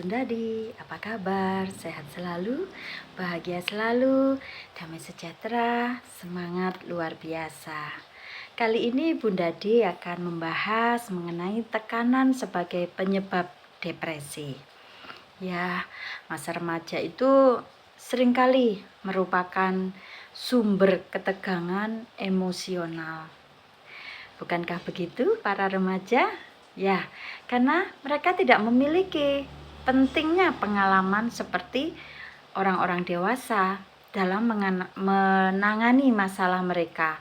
Bunda Di, apa kabar? Sehat selalu, bahagia selalu, damai sejahtera, semangat luar biasa. Kali ini Bunda Di akan membahas mengenai tekanan sebagai penyebab depresi. Ya, masa remaja itu seringkali merupakan sumber ketegangan emosional. Bukankah begitu para remaja? Ya, karena mereka tidak memiliki pentingnya pengalaman seperti orang-orang dewasa dalam menangani masalah mereka.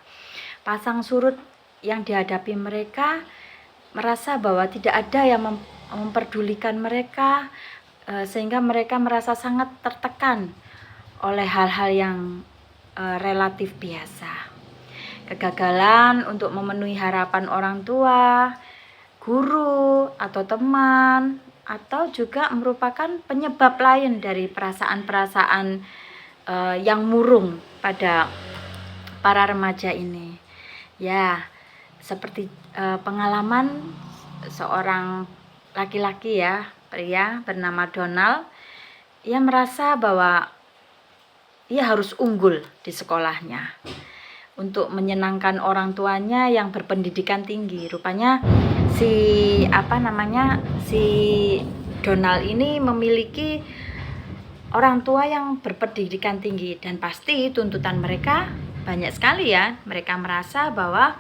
Pasang surut yang dihadapi mereka merasa bahwa tidak ada yang memperdulikan mereka, sehingga mereka merasa sangat tertekan oleh hal-hal yang relatif biasa. Kegagalan untuk memenuhi harapan orang tua, guru, atau teman, atau juga merupakan penyebab lain dari perasaan-perasaan yang murung pada para remaja ini. Ya, seperti pengalaman seorang laki-laki ya, pria bernama Donald. Ia merasa bahwa ia harus unggul di sekolahnya untuk menyenangkan orang tuanya yang berpendidikan tinggi. Rupanya si Donald ini memiliki orang tua yang berpendidikan tinggi, dan pasti tuntutan mereka banyak sekali ya. Mereka merasa bahwa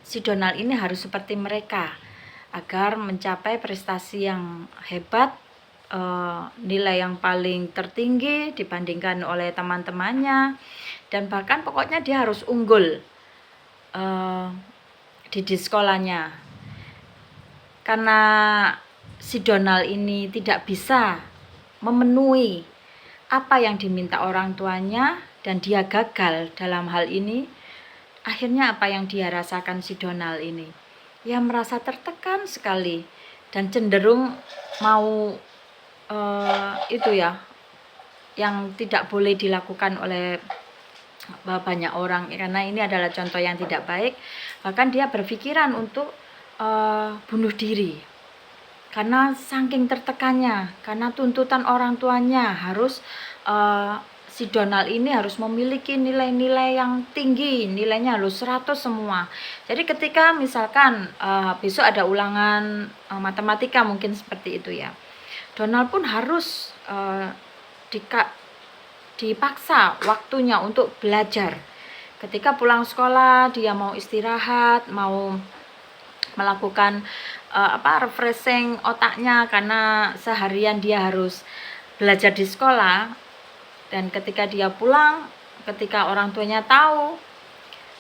si Donald ini harus seperti mereka agar mencapai prestasi yang hebat, nilai yang paling tertinggi dibandingkan oleh teman-temannya, dan bahkan pokoknya dia harus unggul di sekolahnya. Karena si Donald ini tidak bisa memenuhi apa yang diminta orang tuanya dan dia gagal dalam hal ini, akhirnya apa yang dia rasakan si Donald ini? Ia merasa tertekan sekali dan cenderung mau yang tidak boleh dilakukan oleh banyak orang, karena ini adalah contoh yang tidak baik. Bahkan dia berpikiran untuk bunuh diri karena saking tertekannya, karena tuntutan orang tuanya harus si Donald ini harus memiliki nilai-nilai yang tinggi, nilainya harus 100 semua. Jadi ketika misalkan besok ada ulangan matematika mungkin seperti itu ya, Donald pun harus dipaksa waktunya untuk belajar. Ketika pulang sekolah dia mau istirahat, mau melakukan refreshing otaknya karena seharian dia harus belajar di sekolah. Dan ketika dia pulang, ketika orang tuanya tahu,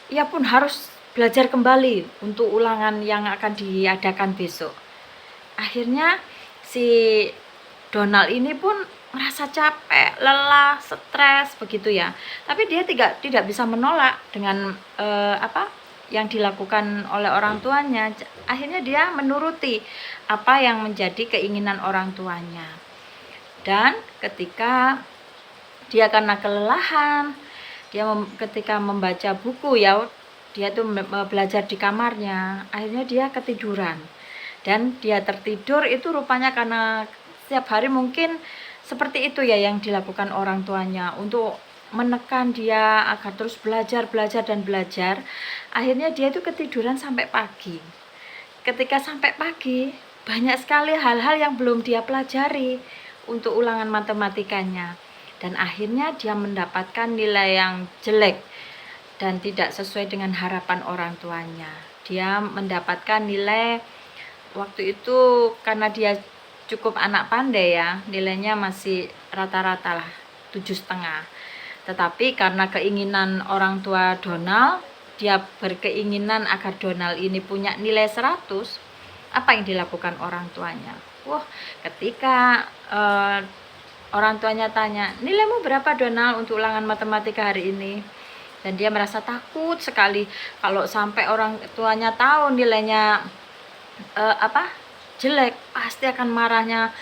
ia pun harus belajar kembali untuk ulangan yang akan diadakan besok. Akhirnya si Donald ini pun merasa capek, lelah, stres begitu ya. Tapi dia tidak bisa menolak dengan yang dilakukan oleh orang tuanya. Akhirnya dia menuruti apa yang menjadi keinginan orang tuanya. Dan ketika dia karena kelelahan, dia ketika membaca buku ya, dia tuh belajar di kamarnya, akhirnya dia ketiduran. Dan dia tertidur itu rupanya karena setiap hari mungkin seperti itu ya yang dilakukan orang tuanya untuk menekan dia agar terus belajar. Akhirnya dia itu ketiduran sampai pagi. Ketika sampai pagi, banyak sekali hal-hal yang belum dia pelajari untuk ulangan matematikanya, dan akhirnya dia mendapatkan nilai yang jelek dan tidak sesuai dengan harapan orang tuanya. Dia mendapatkan nilai waktu itu, karena dia cukup anak pandai ya, nilainya masih rata-rata lah 7,5. Tetapi karena keinginan orang tua Donald, dia berkeinginan agar Donald ini punya nilai 100. Apa yang dilakukan orang tuanya? Ketika orang tuanya tanya, nilaimu berapa Donald untuk ulangan matematika hari ini? Dan dia merasa takut sekali kalau sampai orang tuanya tahu nilainya jelek, pasti akan marahnya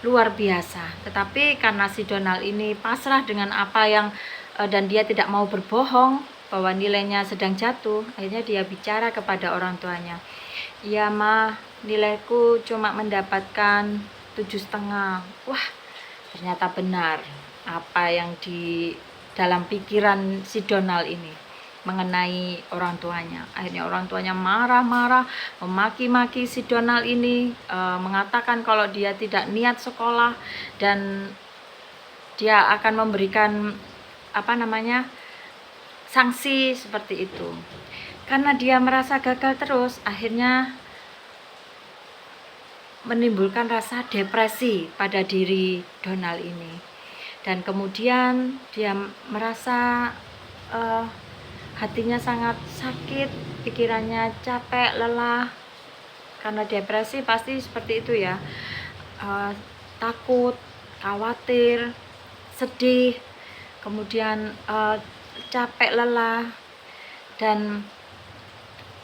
luar biasa. Tetapi karena si Donald ini pasrah dengan apa yang dan dia tidak mau berbohong bahwa nilainya sedang jatuh, akhirnya dia bicara kepada orang tuanya, "Ya Ma, nilaiku cuma mendapatkan 7,5. Wah, ternyata benar apa yang di dalam pikiran si Donald ini mengenai orang tuanya. Akhirnya orang tuanya marah-marah, memaki-maki si Donald ini, mengatakan kalau dia tidak niat sekolah dan dia akan memberikan sanksi seperti itu. Karena dia merasa gagal terus, akhirnya menimbulkan rasa depresi pada diri Donald ini. Dan kemudian dia merasa hatinya sangat sakit, pikirannya capek, lelah. Karena depresi pasti seperti itu ya, takut, khawatir, sedih, kemudian capek, lelah. Dan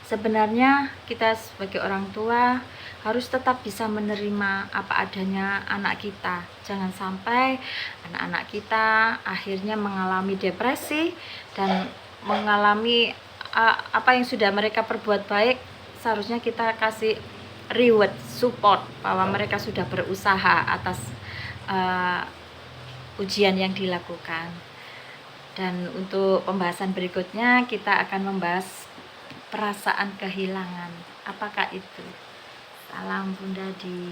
sebenarnya kita sebagai orang tua harus tetap bisa menerima apa adanya anak kita. Jangan sampai anak-anak kita akhirnya mengalami depresi dan mengalami apa yang sudah mereka perbuat baik. Seharusnya kita kasih reward, support bahwa mereka sudah berusaha atas ujian yang dilakukan. Dan untuk pembahasan berikutnya kita akan membahas perasaan kehilangan. Apakah itu? Salam Bunda Di.